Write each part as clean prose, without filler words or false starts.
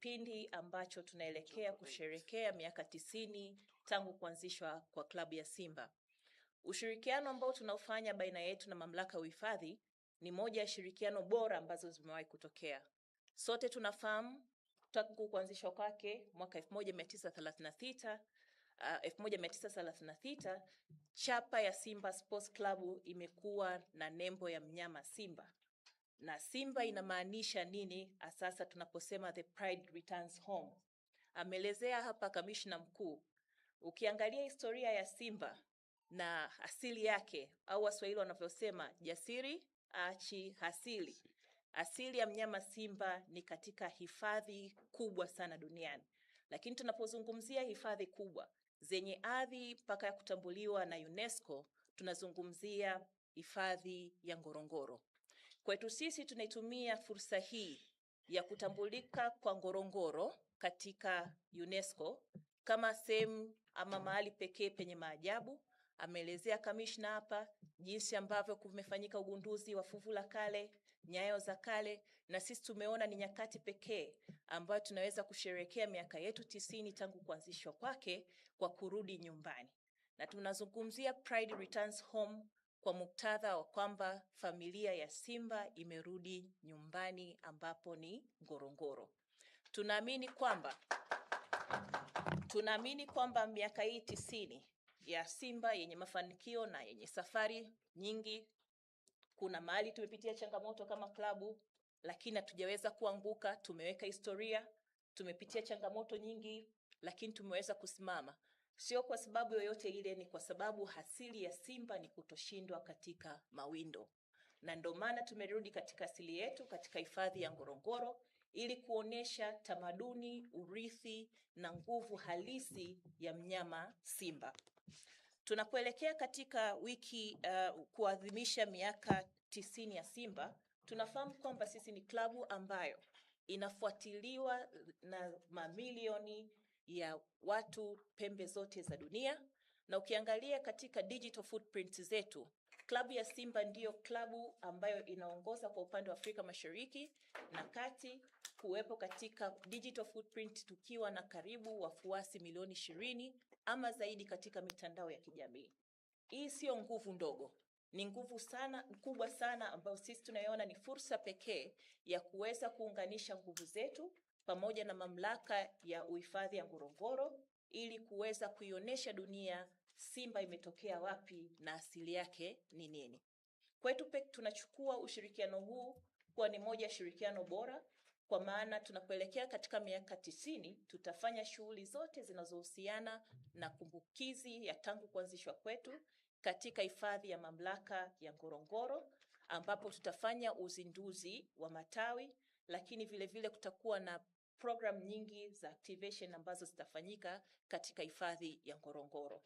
kipindi ambacho tunaelekea kusherekea miaka 90 tangu kuanzishwa kwa klabu ya Simba. Ushirikiano ambao tunaufanya baina yetu na mamlaka ya uhifadhi ni moja ya shirikiano bora ambazo zimewahi kutokea. Sote tunafahamu tangu kuanzishwa kwake mwaka 1936 chapa ya Simba Sports Club imekuwa na nembo ya mnyama simba. Na simba inamaanisha nini sasa tunaposema the pride returns home? Amelezea hapa kamishna mkuu. Ukiangalia historia ya Simba na asili yake, au Waswahili wanavyosema jasiri achi hasili. Asili ya mnyama simba ni katika hifadhi kubwa sana duniani. Lakini tunapozungumzia hifadhi kubwa zenye ardhi mpaka ya kutambuliwa na UNESCO, tunazungumzia hifadhi ya Ngorongoro. Kwetu sisi tunaitumia fursa hii ya kutambulika kwa Ngorongoro katika UNESCO kama sehemu ama mahali pekee penye maajabu. Ameelezea kamishna hapa jinsi ambavyo kumefanyika ugunduzi wa fuvu la kale, nyayo za kale, na sisi tumeona ni nyakati pekee ambayo tunaweza kusherehekea miaka yetu 90 tangu kuanzishwa kwake kwa kurudi nyumbani. Na tunazungumzia Pride Returns Home kwa muktadha wa kwamba familia ya Simba imerudi nyumbani ambapo ni Ngorongoro. Tunaamini kwamba miaka hii 90 ya Simba yenye mafanikio na yenye safari nyingi, kuna mahali tumepitia changamoto kama klabu, lakini hatujaweza kuanguka. Tumeweka historia, tumepitia changamoto nyingi, lakini tumeweza kusimama. Sio kwa sababu yoyote ile, ni kwa sababu asili ya Simba ni kutoshindwa katika mawindo. Na ndio maana tumerudi katika asili yetu katika hifadhi ya Ngorongoro ili kuonesha tamaduni, urithi na nguvu halisi ya mnyama simba. Tunapoelekea katika wiki kuadhimisha miaka 90 ya Simba, tunafahamu kwamba sisi ni klabu ambayo inafuatiliwa na mamilioni ya watu pembe zote za dunia. Na ukiangalia katika digital footprint zetu, klabu ya Simba ndiyo klabu ambayo inaongoza kwa upande wa Afrika Mashariki na Kati kuwepo katika digital footprint, tukiwa na karibu wafuasi milioni 20 ama zaidi katika mitandao ya kijamii. Hii sio nguvu ndogo, ni nguvu kubwa sana ambayo sisi tunaiona ni fursa pekee ya kuweza kuunganisha nguvu zetu pamoja na mamlaka ya uhifadhi ya Ngorongoro ili kuweza kuionyesha dunia Simba imetokea wapi na asili yake ni nini. Kwetu tunachukua ushirikiano huu kuwa ni moja ya shirikiano bora, kwa maana tunapoelekea katika miaka 90 tutafanya shughuli zote zinazohusiana na kumbukizi ya tangu kuanzishwa kwetu katika hifadhi ya mamlaka ya Ngorongoro, ambapo tutafanya uzinduzi wa matawi, lakini vile vile kutakuwa na program nyingi za activation ambazo zitafanyika katika hifadhi ya Ngorongoro.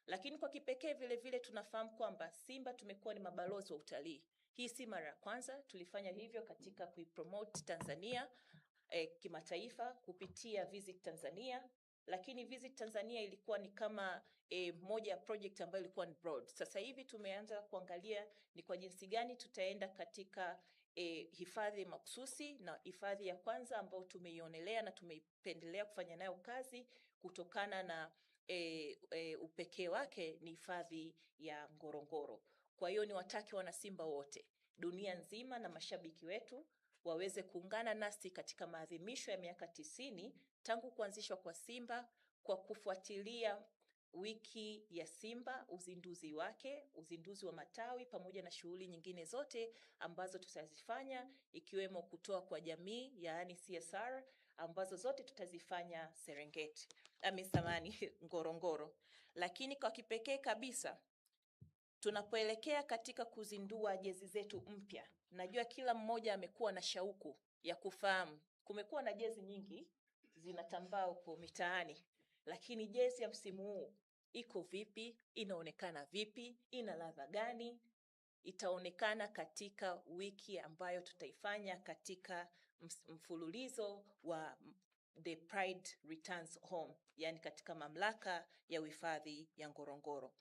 Lakini kwa kipekee vile vile tunafahamu kwamba Simba tumekuwa ni mabalozi wa utalii. Hii si mara ya kwanza, tulifanya hivyo katika kuipromote Tanzania kimataifa kupitia Visit Tanzania, lakini Visit Tanzania ilikuwa ni kama moja ya project ambayo ilikuwa ni broad. Sasa hivi tumeanza kuangalia ni kwa jinsi gani tutaenda katika hifadhi makususi, na hifadhi ya kwanza ambayo tumeionelea na tumeipendelea kufanya nayo kazi kutokana na upekee wake ni hifadhi ya Ngorongoro. Kwa hiyo ni wataki wana Simba wote dunia nzima na mashabiki wetu waweze kuungana nasi katika maadhimisho ya miaka 90 tangu kuanzishwa kwa Simba kwa kufuatilia wiki ya Simba, uzinduzi wake, uzinduzi wa matawi pamoja na shughuli nyingine zote ambazo tutazifanya, ikiwemo kutoa kwa jamii, yaani CSR, ambazo zote tutazifanya Serengeti, Ngorongoro. Lakini kwa kipekee kabisa tunapoelekea katika kuzindua jezi zetu mpya, najua kila mmoja amekuwa na shauku ya kufahamu. Kumekuwa na jezi nyingi zinatambaa huko mitaani, lakini jezi ya msimu huu iko vipi? Inaonekana vipi? Ina ladha gani? Itaonekana katika wiki ambayo tutaifanya katika mfululizo wa The Pride Returns Home, yani katika mamlaka ya uhifadhi ya Ngorongoro.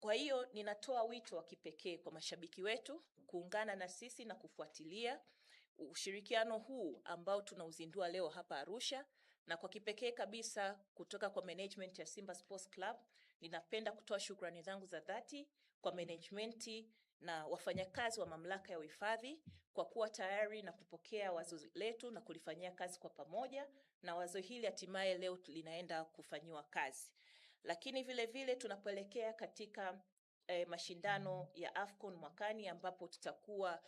Kwa hiyo ninatoa wito wa kipekee kwa mashabiki wetu kuungana na sisi na kufuatilia ushirikiano huu ambao tunauzindua leo hapa Arusha, na kwa kipekee kabisa kutoka kwa management ya Simba Sports Club, ninapenda kutoa shukrani zangu za dhati kwa management na wafanyakazi wa mamlaka ya uhifadhi kwa kuwa tayari na kupokea wazo letu na kulifanyia kazi kwa pamoja, na wazo hili hatimaye leo linaenda kufanyiwa kazi. Lakini vile vile tunapoelekea katika mashindano ya AFCON mwakani ambapo tutakuwa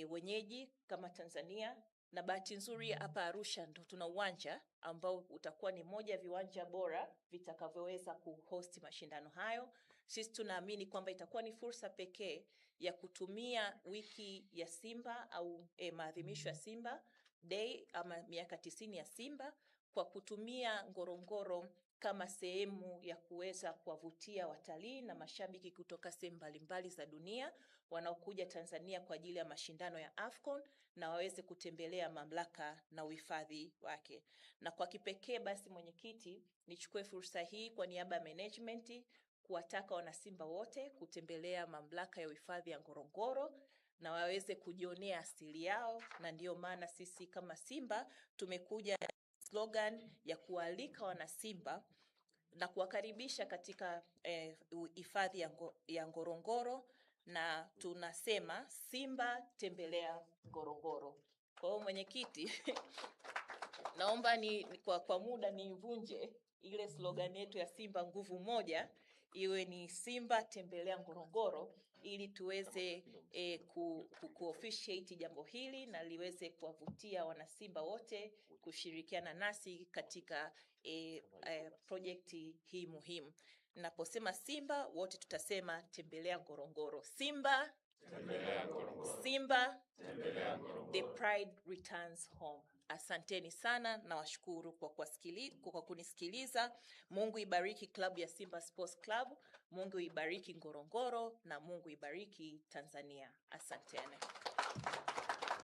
wenyeji kama Tanzania, na bahati nzuri hapa Arusha ndo tuna uwanja ambao utakuwa ni moja ya viwanja bora vitakavyoweza kuhost mashindano hayo. Sisi tunaamini kwamba itakuwa ni fursa pekee ya kutumia wiki ya Simba au maadhimisho ya Simba Day ama miaka 90 ya Simba kwa kutumia Ngorongoro kama sehemu ya kuweza kuwavutia watalii na mashabiki kutoka sehemu mbalimbali za dunia wanaokuja Tanzania kwa ajili ya mashindano ya AFCON na waweze kutembelea mamlaka na uhifadhi wake. Na kwa kipekee basi, mwenyekiti, nichukue fursa hii kwa niaba ya management kuwataka wanasimba wote kutembelea mamlaka ya uhifadhi ya Ngorongoro na waweze kujionea asili yao, na ndiyo maana sisi kama Simba tumekuja slogan ya kualika wanasimba na kuwakaribisha katika hifadhi ya Ngorongoro, na tunasema Simba tembelea Ngorongoro. Kwa hiyo mwenyekiti, naomba kwa muda nivunje ile slogan yetu ya Simba nguvu moja, iwe ni Simba tembelea Ngorongoro, ili tuweze ku-officiate jambo hili na liweze kuwavutia wanasimba wote kushirikiana nasi katika projekti hii muhimu. Naposema Simba, wote tutasema tembelea Ngorongoro. Simba tembelea Ngorongoro. Simba tembelea Ngorongoro. The pride returns home. Asanteni sana na washukuru kwa kunisikiliza. Mungu ibariki klabu ya Simba Sports Club, Mungu ibariki Ngorongoro, na Mungu ibariki Tanzania. Asanteni.